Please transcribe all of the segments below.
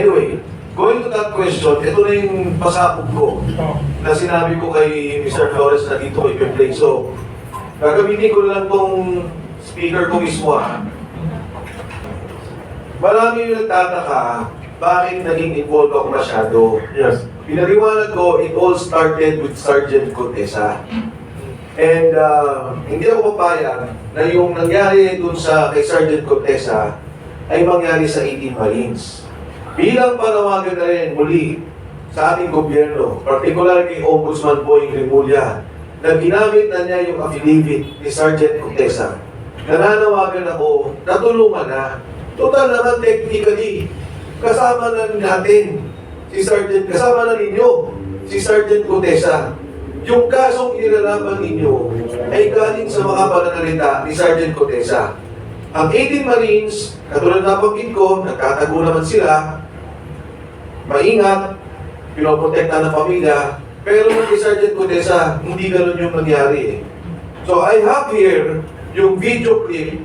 Anyway, going to that question, ito na yung pasabog ko na sinabi ko kay Mr. Flores na dito ko i-play. So, gagamitin ko lang tong speaker ko mismo ha. Marami yung nagtataka, bakit naging involved ako masyado? Yes. Pinaliwanag ko, it all started with Sergeant Contesa. And hindi ako papayag na yung nangyari dun sa kay Sergeant Contesa ay mangyari sa 18 Marines. Bilang panawagan na rin muli sa ating gobyerno, particular kay Ombudsman Boying Rimulya, na ginamit na niya yung affidavit ni Sergeant Contesa. Nananawagan ako na tulungan na. Total naman technically, kasama na natin si Sergeant, kasama na ninyo si Sergeant Contesa. Yung kasong inilalaban ninyo ay galing sa mga pananalita ni Sergeant Contesa. Ang 18 Marines, katulad na nabanggit ko, nagtatago naman sila, maingat, pinoprotekta ng pamilya, pero kay Sergeant Contesa, hindi ganun yung nangyari. So I have here yung video clip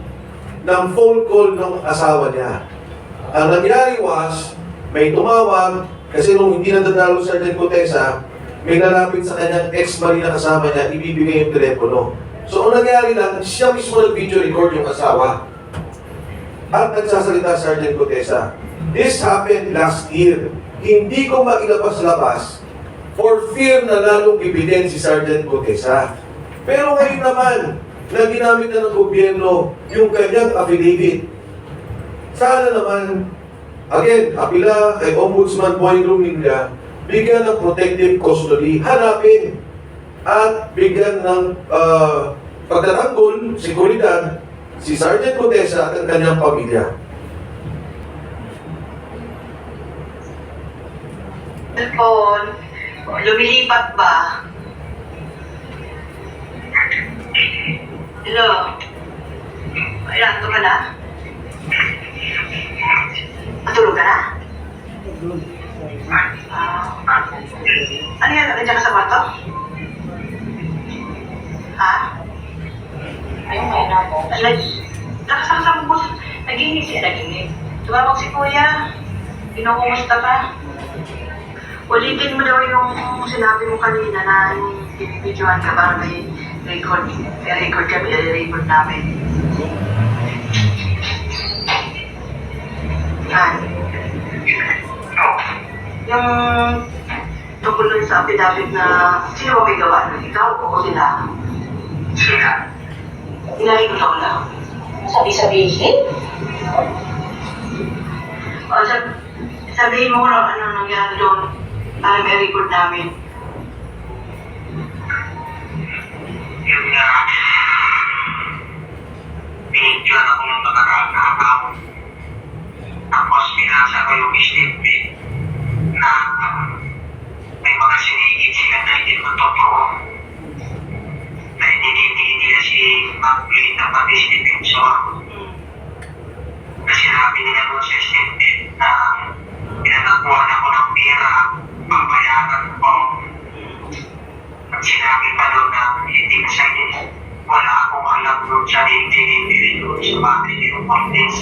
ng phone call ng asawa niya. Ang nangyari was, may tumawag, kasi nung hindi nadadalo si Sergeant Contesa, may nalapit sa kanyang ex-marine na kasama niya, ibibigay yung telepono. So ang nangyari lang, siya mismo nag-video record yung asawa. At nagsasalita Sergeant Contesa. This happened last year. Hindi ko mailabas-labas for fear na lalong ibigyan si Sergeant Contesa. Pero ngayon naman, na ginamit na ng gobyerno yung kanyang affidavit. Sana naman, again, apila kay Ombudsman Boying Rimulya, bigyan ng protective custody, hanapin at bigyan ng pagtatanggol, seguridad, si Sergeant Contesa at ang kanyang pamilya. Cellphone, lumilipat ba? Hello? Ayan, ito ka na? Matulog ka na? Ano yan? Nandiyan ka sa kwarto? Ha? Ayun, may na po. Nakasama mo. Naginig siya, naginig. Tumawag si Kuya. Pinakumusta ka? Ulitin mo daw yung sinabi mo kanina na yung binibidyohan ka para may record. May record kami, i-record namin. Yan. Yung tungkol dun sa affidavit na sino ba may gawa? Ikaw o sila? Sila. Inaikot ako lang. Sabi-sabihin? O, sabihin mo kung ano nangyari doon para may record namin. Yun nga, binigyan ako ng nakakakap. Tapos binasa ko yung statement na may mga sinigit sila na hindi ko totoo. Na hindi nila si Maclean na pati si Defensor. Kasi sinabi nila doon sa statement na pinanakuhan ako ng pera, papayagan ko. At sinabi pa doon na hindi na siya wala akong alam doon sa hindi doon sa family ng Cortez.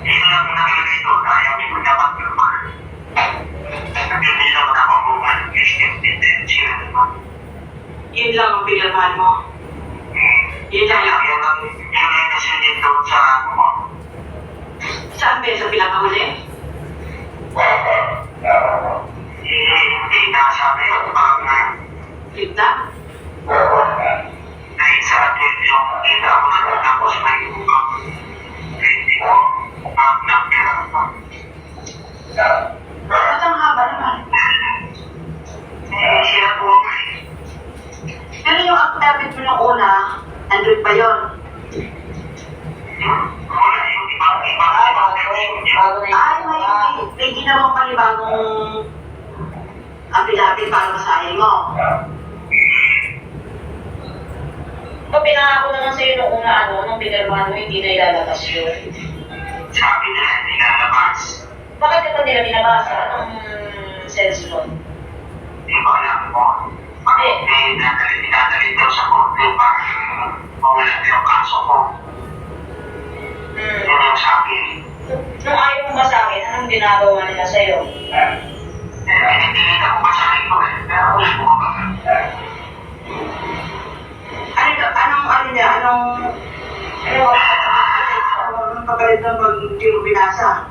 Yun lang nakalagay doon, ayaw ko dapat naman. Hindi naman ako buwan ng statement din sila naman. Yun lang ang pinirmahan mo. Yun lang yun. Yun lang nasilip doon sa ano mo. Saan ba sa pinakahuli? Hindi nasabi yung mga Flip na? na isa din yung kita ko na tapos may ibang hindi ko ng pera ko. Ba't ang haba naman? Sila po Pero yung affidavit mo ng una, nandun pa yun. wala yung ibang Ay, may ginawang panibagong affidavit para masahin mo. Pinangako naman sa'yo nung una, nung pinirmahan mo, hindi na ilalabas yun. sabi nila nilalabas. Bakit ito nila binabasa? Anong sense nun? Di ba alam mo? Dinadali daw sa korte para mawala yung kaso ko. Yun yung sabi. Nung ayaw mo ba sa akin, anong ginagawa nila sa'yo? Hindi ko pa sa akin ko eh. Pero gusto ko ba? Anong pagalit na pag hindi mo binasa?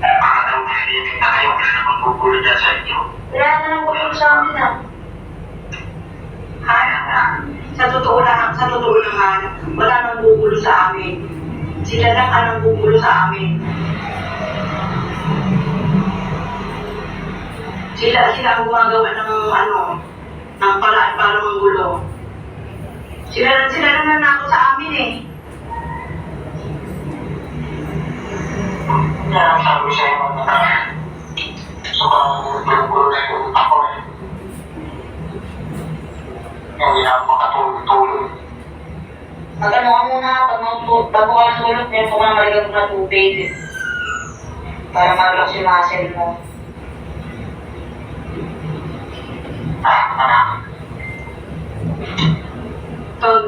Para daw nililipit na kayo kasi magpupulo dyan sa inyo. Wala ka nang gusto sa amin ah. Sa totoo lang, wala nang bubulo sa amin. Sila lang ang bubulo sa amin. Sila ang gumagawa ng paraan para manggulo. Sila lang nanakot sa amin eh. Kaya ang sabi sa'yo na sobrang pinupulo na yung ako eh. Hindi na ako makatulog-tulog. Magano ka muna, bago ka natulog, meron ko na maligang na tubig. Para marunong si muscle mo. Pag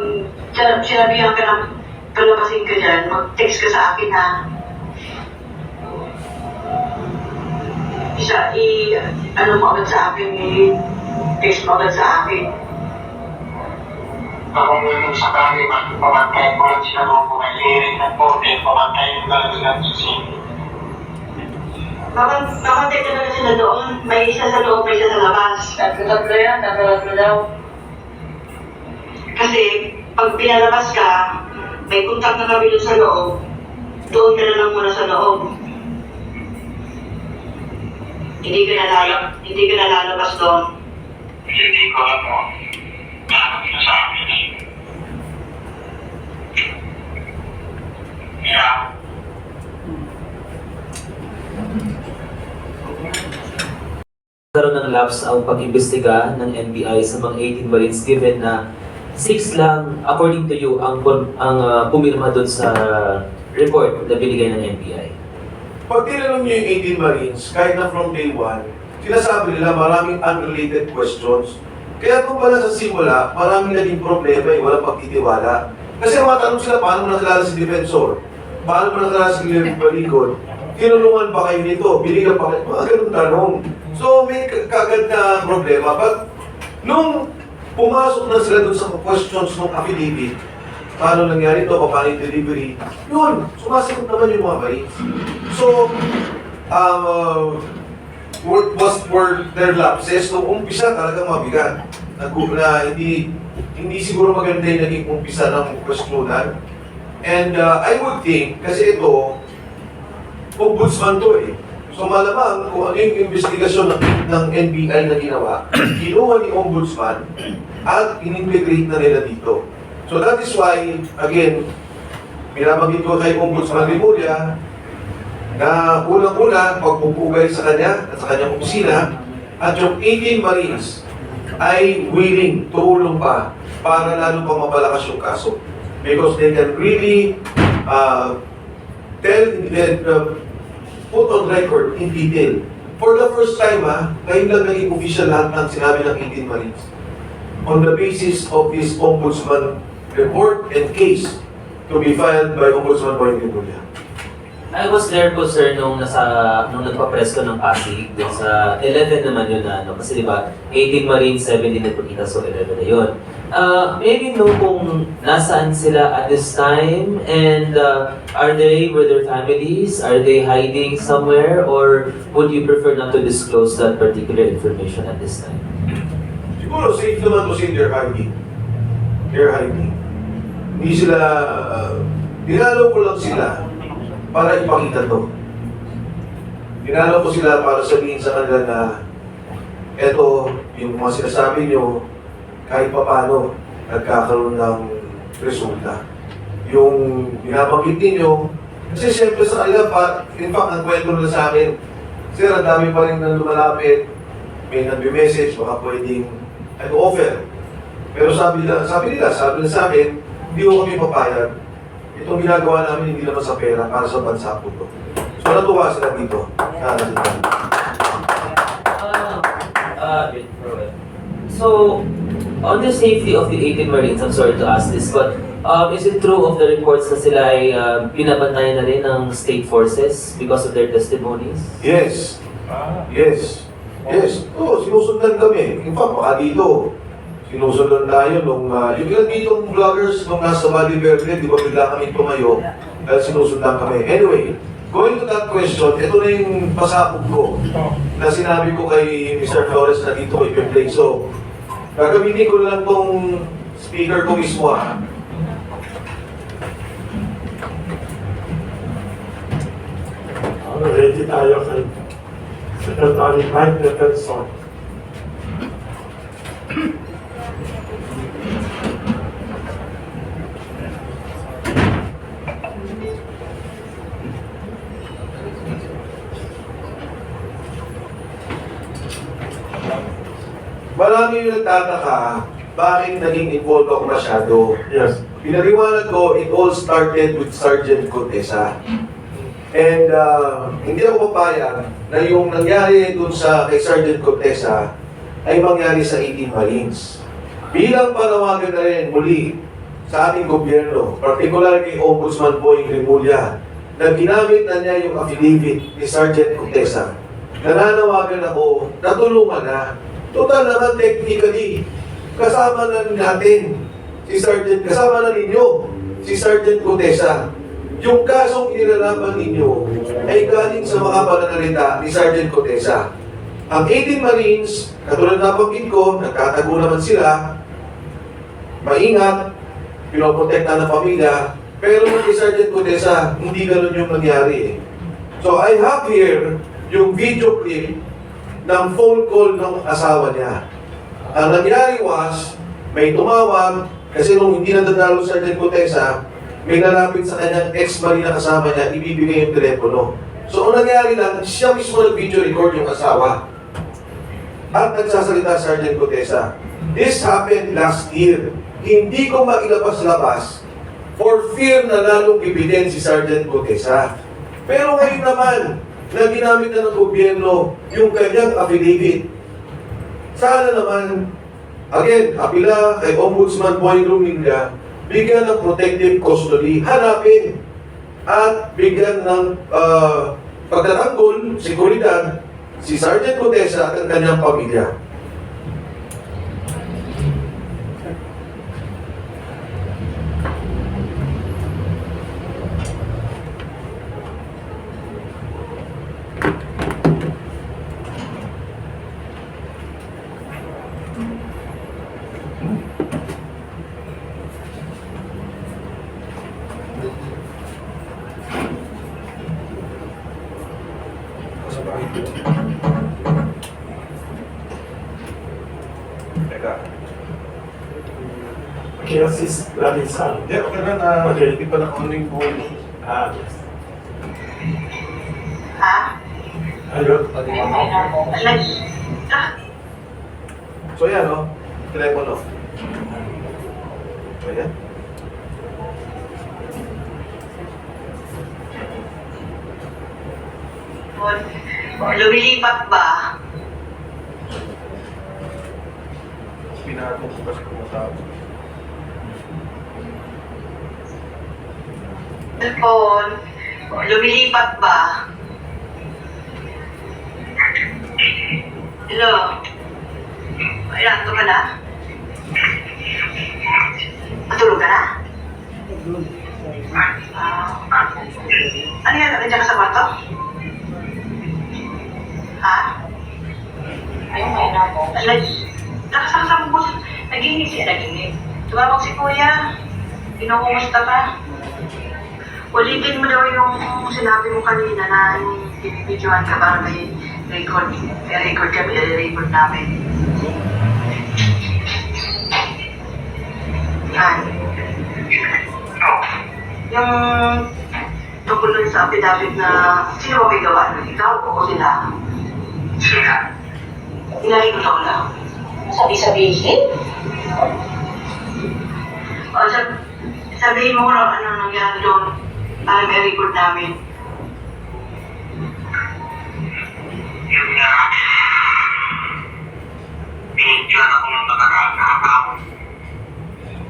sinabihan ka ng palabasin ka dyan, mag-text ka sa akin ha. Ano mo agad sa akin, text mo agad sa akin. Ako ngayon sa kami, pamantay ko lang sila nung kumalirin ng bote, pamantay ko lang sila ng sisig. Makantay talaga sila doon. May isa sa loob, may isa sa labas. Tatlo yan, tatlo daw. Kasi pag pinalabas ka, may contact na kami doon sa loob. Doon ka na lang muna sa loob. Hindi ka na lalabas doon. Hindi ko alam mo. Paano nila sa amin eh. Kaya, Nagkaroon ng lapse ang pag-imbestiga ng NBI sa mga 18 Marines given na 6 lang, according to you, ang pumirma doon sa report na binigay ng NBI. Pag tinanong niyo yung 18 Marines, kahit na from day 1, sinasabi nila maraming unrelated questions. Kaya kung pala sa simula, maraming naging problema yung walang pagtitiwala. Kasi matanong sila, paano mo nakilala si Defensor? Paano mo nakilala si Balikod? Tinulungan ba kayo nito? Binigyan pa kayo? Mga ganun tanong. So may kagad na problema. But nung pumasok na sila dun sa questions ng affidavit, paano nangyari ito, paano yung delivery, yun, sumasagot naman yung mga Marines. So, were their lapses nung umpisa talagang mabigat. Na hindi siguro maganda yung naging umpisa ng questionan. And I would think, kasi ito, ombudsman to eh. So malamang kung ano yung investigasyon ng NBI na ginawa, kinuha ni ombudsman at in-integrate na nila dito. So that is why, again, binabanggit ko kay Ombudsman Rimulya na unang-una pagpupugay sa kanya at sa kanyang opisina at yung 18 Marines ay willing tumulong pa para lalo pa mapalakas yung kaso. Because they can really put on record in detail. For the first time, ngayon lang naging official lahat ng sinabi ng 18 Marines. On the basis of this Ombudsman report and case to be filed by Ombudsman Boying Rimulya. I was there po sir nung nagpa-press ko ng Pasig, dun sa 11 naman yun na ano, kasi diba 18 Marines, 17 nagpakita, so 11 na yun. Maybe know kung nasaan sila at this time and were their families, are they hiding somewhere or would you prefer not to disclose that particular information at this time? Siguro safe naman to say they're hiding. They're hiding. Hindi sila, dinalaw ko lang sila para ipakita to. Dinalaw ko sila para sabihin sa kanila na eto, yung mga sinasabi nyo, kahit pa paano, nagkakaroon ng resulta. Yung binabanggit ninyo, kasi siyempre sa kanila, in fact, ang kwento nila sa akin, sir, ang dami pa rin nang lumalapit, may nag-message, baka pwedeng offer. Pero sabi nila sa akin, hindi ko kami papayag. Itong ginagawa namin hindi naman sa pera, para sa bansa po to. So natuwa sila dito. So, on the safety of the 18 Marines, I'm sorry to ask this, but Is it true of the reports na sila ay binabantayan na rin ng state forces because of their testimonies? Yes. Yes. Yes. Oo, sinusundan kami. In fact, baka dito, sinusundan tayo nung, yung ilan ditong vloggers nung nasa Valle Verde, di ba bigla kami tumayo, dahil sinusundan kami. Anyway, going to that question, ito na yung pasakog ko na sinabi ko kay Mr. Flores na dito ko i-play. So, gagamitin ko lang tong speaker ko mismo ha. Ready tayo kay Secretary Mike Defenson. Marami yung nagtataka, bakit naging involved ako masyado? Yes. Pinaliwanag ko, it all started with Sergeant Contesa. And hindi ako papayag na yung nangyari dun sa kay Sergeant Contesa ay mangyari sa 18 Marines. Bilang panawagan na rin muli sa ating gobyerno, particular kay Ombudsman Boying Remulla, na ginamit na niya yung affidavit ni Sergeant Contesa. Nananawagan ako na tulungan na. Total naman technically, kasama na natin si Sergeant, kasama na ninyo si Sergeant Contesa. Yung kasong inilalaban ninyo ay galing sa mga pananalita ni Sergeant Contesa. Ang 18 Marines, katulad na banggit ko, nagtatago naman sila, maingat, pinoprotekta ng pamilya, pero kay Sergeant Contesa, hindi ganun yung nangyari. So I have here yung video clip ng phone call ng asawa niya. Ang nangyari was, may tumawag, kasi nung hindi nadadalo si Sergeant Contesa, may nalapit sa kanyang ex-marine na kasama niya, ibibigay yung telepono. So, ang nangyari lang, siya mismo nag-video record yung asawa. At nagsasalita Sergeant Contesa. This happened last year. Hindi ko mailabas-labas for fear na lalong ibigyan si Sergeant Contesa. Pero ngayon naman, na ginamit na ng gobyerno yung kanyang affidavit. Sana naman, again, apila kay Ombudsman Boying Remulla, bigyan ng protective custody, hanapin at bigyan ng pagtatanggol, seguridad, si Sergeant Contesa at ang kanyang pamilya. Teka. Kaya sis Larissa. Hindi, okay na. Okay. Hindi pa naka-on phone. Yes. Ha? Ayun. So yan, no? Telepono. So yan. Lumilipat ba? Pinatong ko kasi kumatapos. Cellphone. Lumilipat ba? Hello? Ayan, ito ka na? Matulog ka na? Ano yan? Nandiyan ka sa kwarto? Ha? Ayun, may na po. Nakasama mo po. Nag-iinip siya, nag-iinip. Tumawag si Kuya. Kinukumusta ka? Ulitin mo daw yung sinabi mo kanina na yung videoan ka para may record. May record kami, i-record namin. Yan. Yung tungkol dun sa affidavit na sino ba may gawa nun? Ikaw o sila? Sila. Ilahin ko daw lang. Sabi-sabihin? O, sabihin mo kung ano nangyari doon para may record namin. Yun nga. Pinigyan ako ng nakakahapon.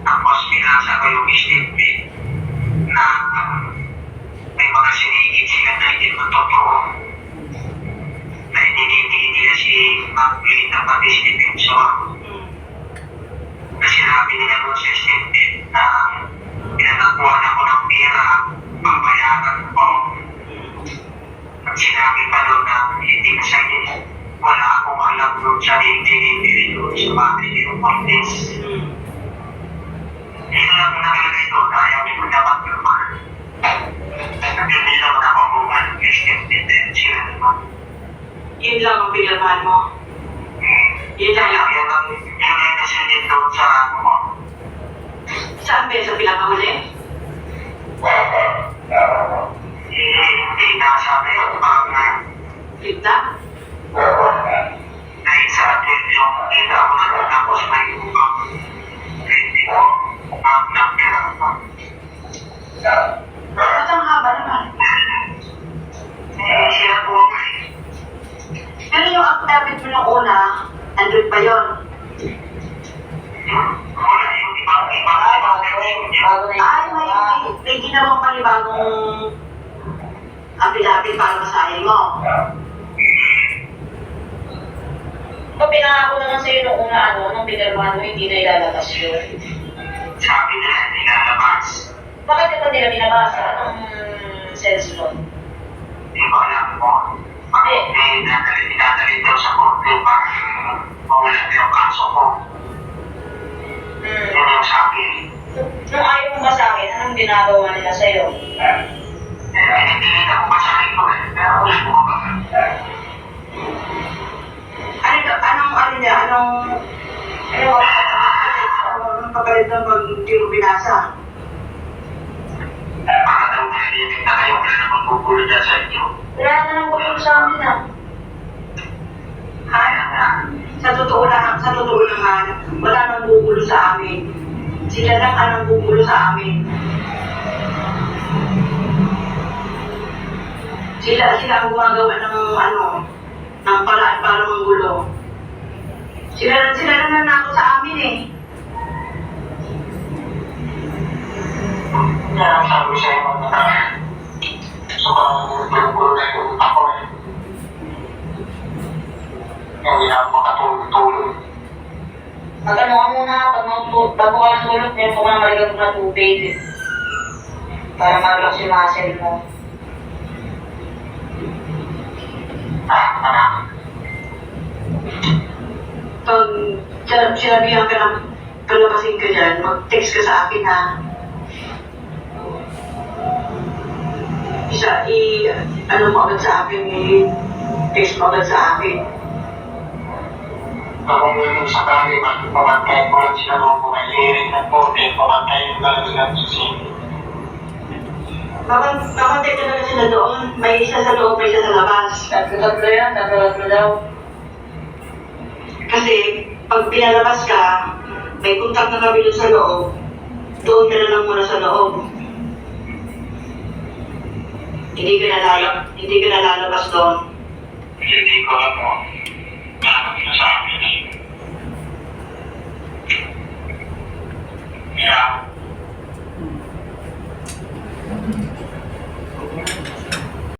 Tapos pinasa ko yung statement sa battery yung voltage. Ito lang muna nakalagay doon, ayaw ko dapat naman. Hindi naman ako buwan ng STM sila naman. Yun lang ang pinirmahan mo. Yun lang yun. Yun lang kasi din doon sa ano mo. Saan ba sa pinakahuli? Hindi na sabi yung pang Ligta? dahil sa atin yung kita ko na tapos may ibang hindi ko nakakira pa. Ba't ang haba naman? Sila po Pero yung affidavit mo nung una, andun pa yun. wala yung ibang Bago na Ay, yung may ginawang panibagong affidavit para masahin mo. Ito pinangako naman sa'yo nung una, nung pinirmahan mo, hindi na ilalabas yun. sabi nila nilalabas. Bakit ito nila binabasa? Anong sense nun? Di ba alam mo? Dinadalhin daw sa korte para mawala yung kaso ko. Yun yung sabi. Nung ayaw mo basahin, anong ginagawa nila sa'yo? Pinipilit ako basahin ko eh. Pero wala ko ba? Anong pagalit ng pag hindi mo binasa? Para daw nalilig na kayo, wala namang gugulo dyan sa inyo. Wala na nang gusto sa amin Ha? Sa totoo naman, wala nang gugulo sa amin. Sila lang ang gugulo sa amin. Sila ang gumagawa ng paraan para manggulo. Sila lang nanako sa amin eh. Kaya ang sabi sa'yo mga nakaraan. So, gulo na yung ako eh. Hindi na ako makatulog-tulog. Magano ka muna, bago ka natulog, meron ka mga maligang na tubig. Para mag-relax yung muscle mo. Pag sinabihan ka ng palabasin ka dyan, mag-text ka sa akin ha. Ano mo agad sa akin, text mo agad sa akin. Ako ngayon sa kami, pamantay ko lang sila kung kumalirin ng pote, pamantay ko lang sila sising. Mamantay talaga sila doon. May isa sa loob, may isa sa labas. Tatlo yan, tatlo daw. Kasi pag pinalabas ka, may kontak na kami doon sa loob. Doon ka na lang muna sa loob. Hindi ka na lalabas doon. Hindi ko alam mo.